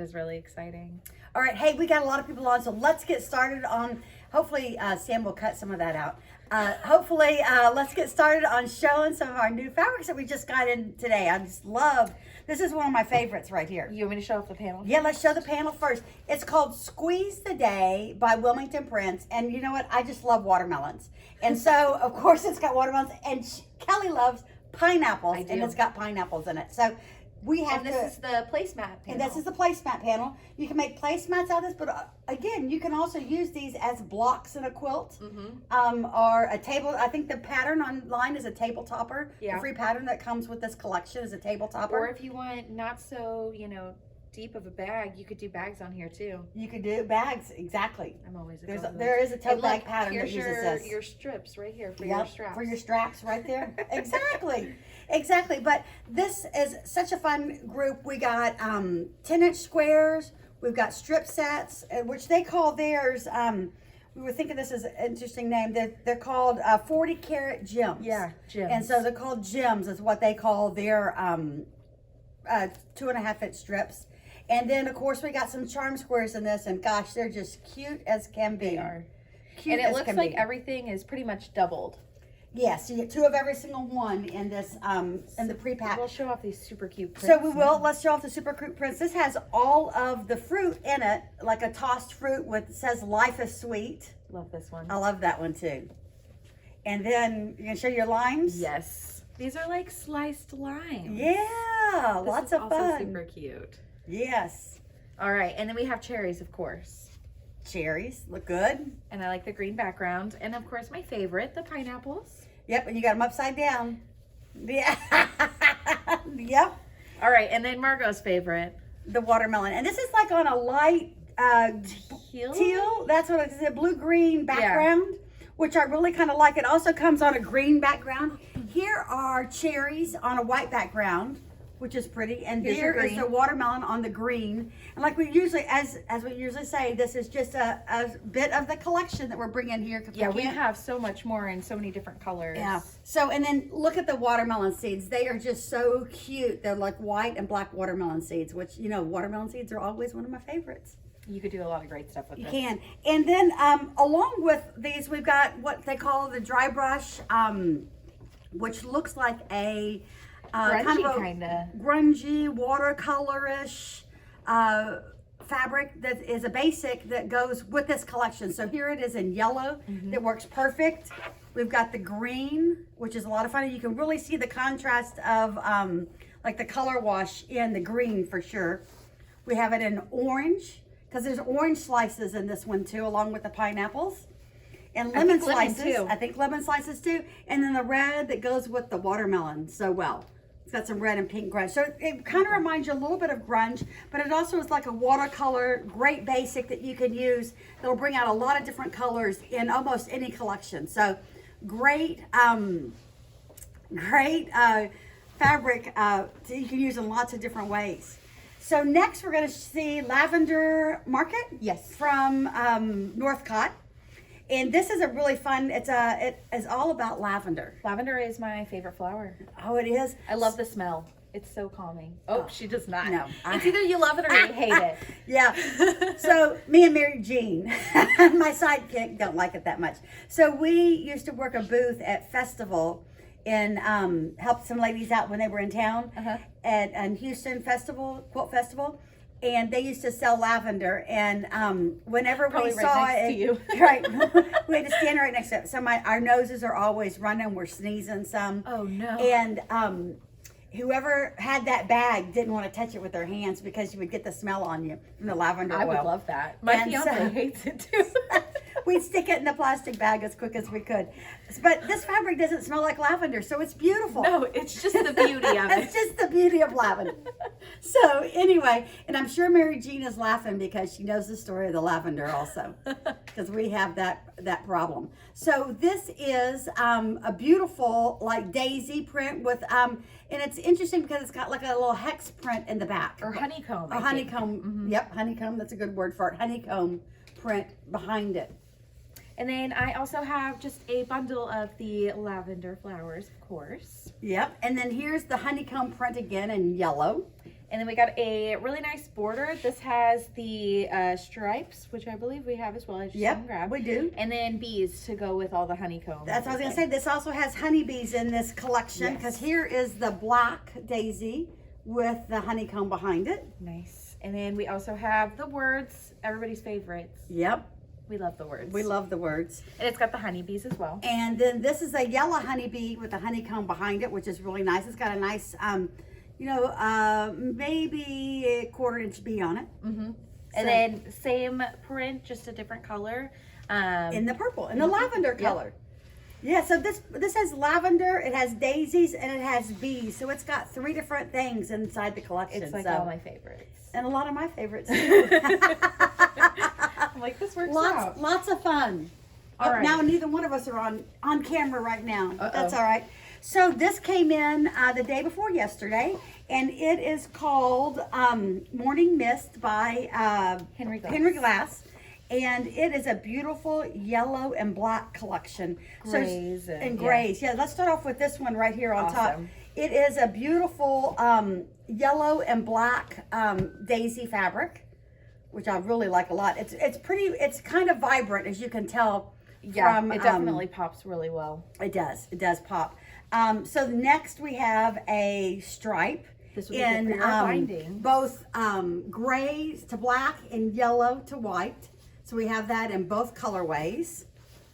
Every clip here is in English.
is really exciting. All right, hey, we got a lot of people on, so let's get started on, hopefully Sam will cut some of that out. Hopefully, let's get started on showing some of our new fabrics that we just got in today. I just love, this is one of my favorites right here. You want me to show off the panel? Yeah, let's show the panel first. It's called Squeeze the Day by Wilmington Prince. And you know what? I just love watermelons. And so, of course, it's got watermelons. And Kelly loves pineapples. And it's got pineapples in it. So we have this is the placemat panel. And this is the placemat panel. You can make placemats out of this, but again, you can also use these as blocks in a quilt, or a table. I think the pattern online is a table topper. Yeah. The free pattern that comes with this collection is a table topper. Or if you want not so, deep of a bag, you could do bags on here too. You could do bags, exactly. I'm always there is a tote bag pattern that uses this. Your strips right here for your straps. For your straps right there. Exactly. But this is such a fun group. We got 10-inch squares. We've got strip sets, which they call theirs. We were thinking this is an interesting name. They're called 40 karat gems. Yeah, gems. And so they're called gems is what they call their 2.5-inch strips. And then, of course, we got some charm squares in this, and gosh, they're just cute as can be. They are. Cute and it looks like everything is pretty much doubled. Yes, you get 2 of every single one in this, in the pre-pack. We'll show off these super cute prints. So we will. Let's show off the super cute prints. This has all of the fruit in it, like a tossed fruit with, it says life is sweet. Love this one. I love that one too. And then, you can show your limes? Yes. These are like sliced limes. Yeah, lots of fun. Also super cute. Yes. All right, and then we have cherries, of course. Cherries look good. And I like the green background. And of course, my favorite, the pineapples. Yep, and you got them upside down. Yeah. Yep. All right, and then Margot's favorite. The watermelon. And this is like on a light teal. That's what it is, a blue-green background, which I really kind of like. It also comes on a green background. Here are cherries on a white background, which is pretty, and there is the watermelon on the green. And like we usually, as we usually say, this is just a bit of the collection that we're bringing here. Yeah, we have so much more in so many different colors. Yeah. So, and then look at the watermelon seeds. They are just so cute. They're like white and black watermelon seeds, which, watermelon seeds are always one of my favorites. You could do a lot of great stuff with this. You can. And then along with these, we've got what they call the dry brush, which looks like a grungy, watercolorish fabric that is a basic that goes with this collection. So here it is in yellow. That works perfect. We've got the green, which is a lot of fun. You can really see the contrast of like the color wash in the green for sure. We have it in orange, because there's orange slices in this one too, along with the pineapples. And lemon slices. I think lemon slices too. And then the red that goes with the watermelon so well. It's got some red and pink grunge. So it kind of reminds you a little bit of grunge, but it also is like a watercolor, great basic that you can use. That'll bring out a lot of different colors in almost any collection. So great, fabric that you can use in lots of different ways. So next we're going to see Lavender Market. Yes. From Northcott. And this is a really fun, it is all about lavender. Lavender is my favorite flower. Oh, it is? I love the smell. It's so calming. Oh, she does not. No. It's either you love it or you hate it. Yeah. So me and Mary Jean, my sidekick, don't like it that much. So we used to work a booth at Festival and helped some ladies out when they were in town at Houston Quilt Festival. And they used to sell lavender, and whenever we saw it, right, we had to stand right next to it. So our noses are always running. We're sneezing some. Oh no! And whoever had that bag didn't want to touch it with their hands because you would get the smell on you from the lavender oil. I would love that. My fiance hates it too. We'd stick it in the plastic bag as quick as we could. But this fabric doesn't smell like lavender, so it's beautiful. No, it's just the beauty of it. It's just the beauty of lavender. So anyway, and I'm sure Mary Jean is laughing because she knows the story of the lavender also, because we have that problem. So this is a beautiful like daisy print with, and it's interesting because it's got like a little hex print in the back. Or honeycomb. Or honeycomb. Yep, honeycomb, that's a good word for it. Honeycomb print behind it. And then I also have just a bundle of the lavender flowers, of course. Yep. And then here's the honeycomb print again in yellow. And then we got a really nice border. This has the stripes, which I believe we have as well. I just didn't grab. We do. And then bees to go with all the honeycomb. That's what I was going to say. This also has honeybees in this collection because here is the black daisy with the honeycomb behind it. Nice. And then we also have the words, everybody's favorites. Yep. We love the words. We love the words. And it's got the honeybees as well. And then this is a yellow honeybee with a honeycomb behind it, which is really nice. It's got a nice, maybe a 1/4 inch bee on it. Mm-hmm. And then same print, just a different color. In the purple, in the lavender color. Yeah, so this has lavender, it has daisies, and it has bees. So it's got 3 different things inside the collection. It's like all my favorites. And a lot of my favorites too. I'm like, this works out. Lots of fun. All right. Now neither one of us are on camera right now. That's all right. So this came in the day before yesterday, and it is called Morning Mist by Henry Glass. And it is a beautiful yellow and black collection. Grays and grays. Yeah, let's start off with this one right here on top. Awesome. It is a beautiful yellow and black daisy fabric, which I really like a lot. It's pretty, it's kind of vibrant, as you can tell. Yeah, from, it definitely pops really well. It does pop. So next we have a stripe. This would be good for your binding. Both gray to black and yellow to white. So we have that in both colorways.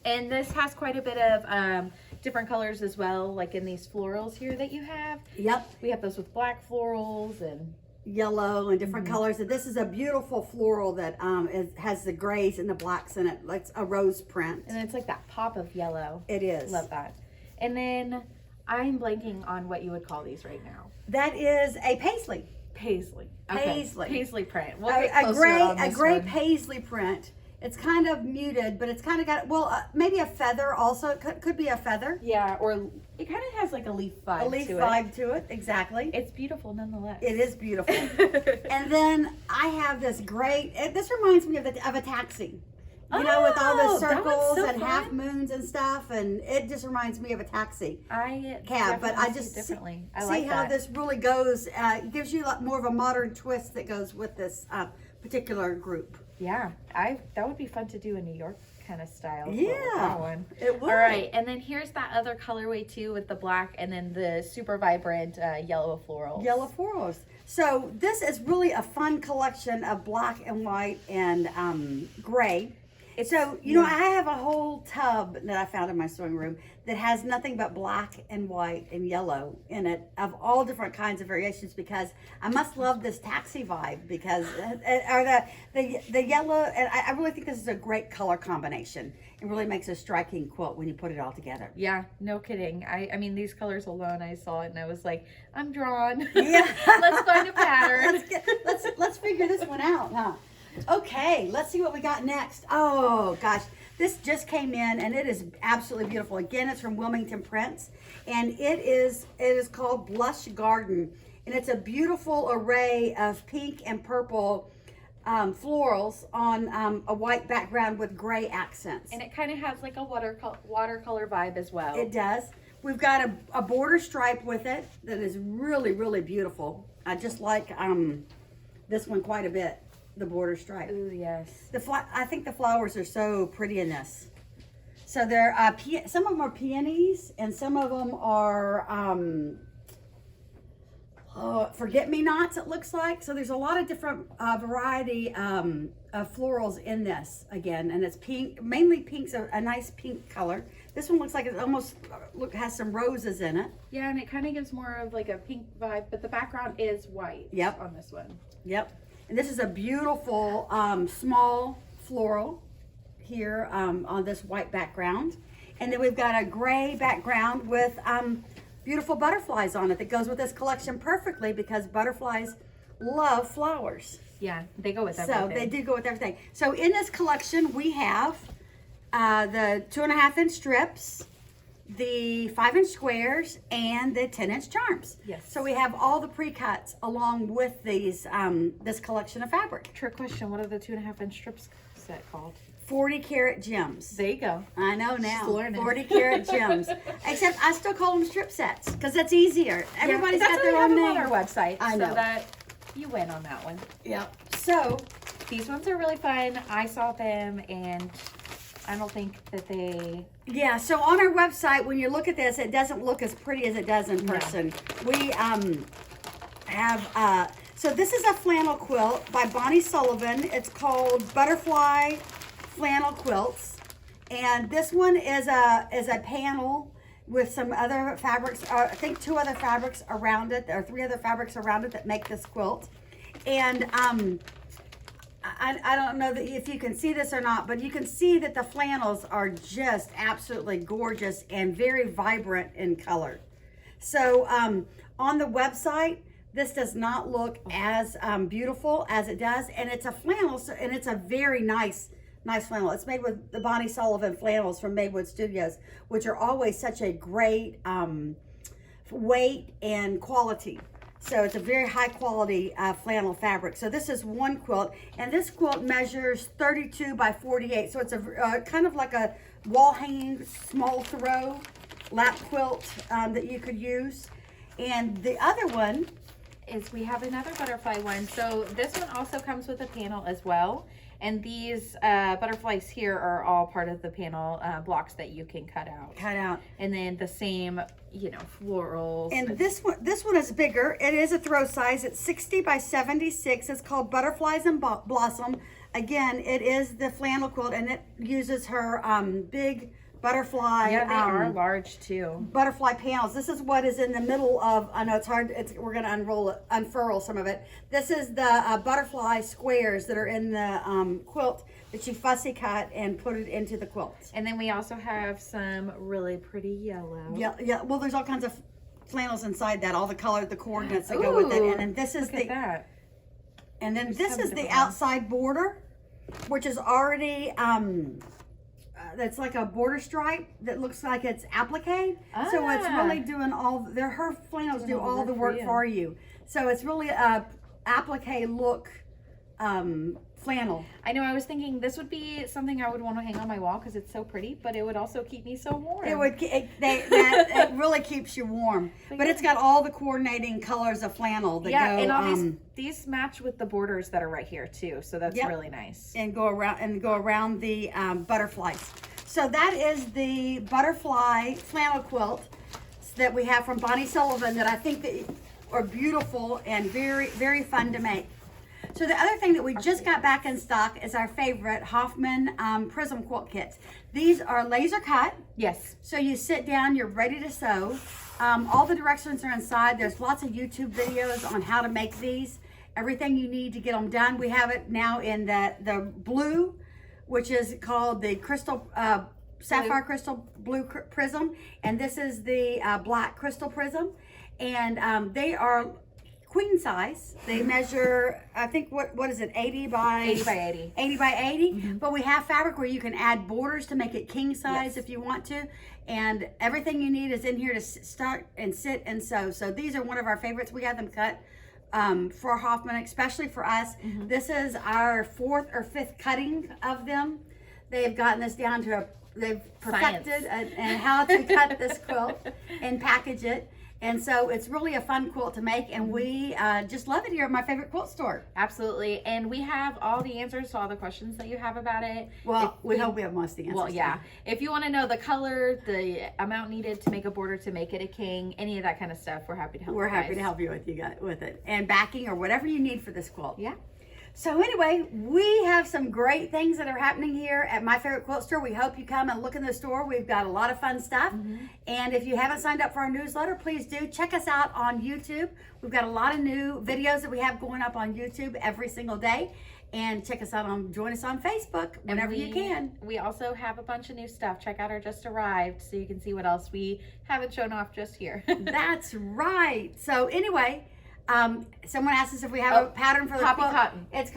And this has quite a bit of different colors as well, like in these florals here that you have. Yep. We have those with black florals and yellow and different colors. And this is a beautiful floral that has the grays and the blacks in it. Like a rose print. And it's like that pop of yellow. It is. Love that. And then I'm blanking on what you would call these right now. That is a paisley. Paisley. Paisley. Okay. Paisley print. We'll get closer on this gray one. paisley print. It's kind of muted, but it's kind of got, maybe a feather also. It could be a feather. Yeah, or it kind of has like a leaf vibe to it, exactly. It's beautiful nonetheless. It is beautiful. And then I have this great, this reminds me of a taxi. You know, with all the circles and half moons and stuff, and it just reminds me of a taxi cab. But I just differently. See how this really goes. It gives you more of a modern twist that goes with this particular group. Yeah, that would be fun to do in New York kind of style. Yeah, one. It would. All right, and then here's that other colorway too with the black and then the super vibrant yellow florals. Yellow florals. So this is really a fun collection of black and white and gray. So, you know, I have a whole tub that I found in my sewing room that has nothing but black and white and yellow in it of all different kinds of variations, because I must love this taxi vibe, because or the yellow, and I really think this is a great color combination. It really makes a striking quilt when you put it all together. Yeah, no kidding. I mean, these colors alone, I saw it and I was like, I'm drawn. Yeah. Let's find a pattern. Let's figure this one out, huh? Okay, let's see what we got next. Oh gosh, this just came in and it is absolutely beautiful. Again, it's from Wilmington Prince, and it is called Blush Garden, and it's a beautiful array of pink and purple florals on a white background with gray accents. And it kind of has like a watercolor vibe as well. It does. We've got a border stripe with it that is really, really beautiful. I just like this one quite a bit. The border stripe. Ooh, yes. I think the flowers are so pretty in this. So they're some of them are peonies, and some of them are forget-me-nots. It looks like. So there's a lot of different variety of florals in this again, and it's pink, mainly pink's a nice pink color. This one looks like it almost has some roses in it. Yeah, and it kind of gives more of like a pink vibe, but the background is white. Yep. On this one. Yep. And this is a beautiful small floral here on this white background. And then we've got a gray background with beautiful butterflies on it that goes with this collection perfectly, because butterflies love flowers. Yeah, they go with everything. So they do go with everything. So in this collection we have the 2.5-inch strips, the 5-inch squares, and the 10-inch charms. Yes. So we have all the pre-cuts along with these this collection of fabric. Trick question, what are the 2.5-inch strips set called? 40 karat gems. There you go. I know now. Just learning. 40 karat gems. Except I still call them strip sets because that's easier. Everybody's got their own own name name on our website. I know. So that you win on that one. Yeah. So these ones are really fun. I saw them and I don't think that they... Yeah, so on our website, when you look at this, it doesn't look as pretty as it does in person. No. We have, so this is a flannel quilt by Bonnie Sullivan. It's called Butterfly Flannel Quilts. And this one is a panel with some other fabrics, I think 2 other fabrics around it, or 3 other fabrics around it that make this quilt. And I don't know that if you can see this or not, but you can see that the flannels are just absolutely gorgeous and very vibrant in color. So on the website, this does not look as beautiful as it does, and it's a flannel, and it's a very nice flannel. It's made with the Bonnie Sullivan flannels from Maywood Studios, which are always such a great weight and quality. So it's a very high quality flannel fabric. So this is one quilt, and this quilt measures 32 by 48. So it's a kind of like a wall hanging small throw lap quilt that you could use. And the other one is we have another butterfly one. So this one also comes with a panel as well. And these butterflies here are all part of the panel blocks that you can cut out. And then the same, you know, florals. And this one is bigger. It is a throw size. It's 60 by 76. It's called Butterflies and Blossom. Again, it is the flannel quilt, and it uses her big butterfly. Yeah, they are large too. Butterfly panels. This is what is in the middle of, I know it's hard, we're going to unfurl some of it. This is the butterfly squares that are in the quilt that she fussy cut and put it into the quilt. And then we also have some really pretty yellow. Yeah. Well, there's all kinds of flannels inside that, all the color, the coordinates that go with it. And then this is and then this is the outside border, which is already that's like a border stripe that looks like it's applique. So it's really doing her flannels do all the work for you. So it's really a applique look flannel. I know, I was thinking this would be something I would want to hang on my wall because it's so pretty, but it would also keep me so warm. It really keeps you warm. But it's got all the coordinating colors of flannel that go. And all these match with the borders that are right here too, so that's really nice. And go around the butterflies. So that is the butterfly flannel quilt that we have from Bonnie Sullivan that I think that are beautiful and very, very fun to make. So the other thing that we just got back in stock is our favorite Hoffman Prism quilt kits. These are laser cut. Yes. So you sit down, you're ready to sew. All the directions are inside. There's lots of YouTube videos on how to make these. Everything you need to get them done. We have it now in the blue, which is called the crystal sapphire crystal blue prism, and this is the black crystal prism, and they are queen size. They measure, I think, what is it, 80 by 80. 80 by 80. Mm-hmm. But we have fabric where you can add borders to make it king size if you want to, and everything you need is in here to start and sit and sew. So these are one of our favorites. We have them cut for Hoffman, especially for us. Mm-hmm. This is our 4th or 5th cutting of them. They have gotten this down to they've perfected and how to cut this quilt and package it. And so it's really a fun quilt to make, and we just love it here at My Favorite Quilt Store. Absolutely. And we have all the answers to all the questions that you have about it. Well, we hope we have most of the answers. Well, yeah. If you want to know the color, the amount needed to make a border to make it a king, any of that kind of stuff, we're happy to help you. We're happy to help you with it. And backing or whatever you need for this quilt. Yeah. So anyway, we have some great things that are happening here at My Favorite Quilt Store. We hope you come and look in the store. We've got a lot of fun stuff. Mm-hmm. And if you haven't signed up for our newsletter, please do. Check us out on YouTube. We've got a lot of new videos that we have going up on YouTube every single day. And join us on Facebook whenever you can. We also have a bunch of new stuff. Check out our Just Arrived so you can see what else we haven't shown off just here. That's right. So anyway, someone asked us if we have a pattern for the Poppy quilt. Cotton. It's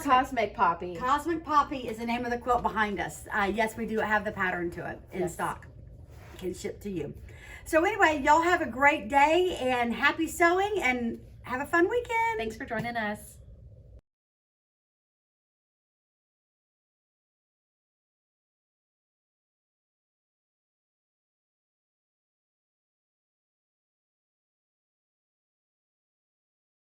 Cosmic Poppy. Cosmic Poppy is the name of the quilt behind us. Yes, we do have the pattern to it in stock. Can ship to you. So anyway, y'all have a great day and happy sewing and have a fun weekend. Thanks for joining us.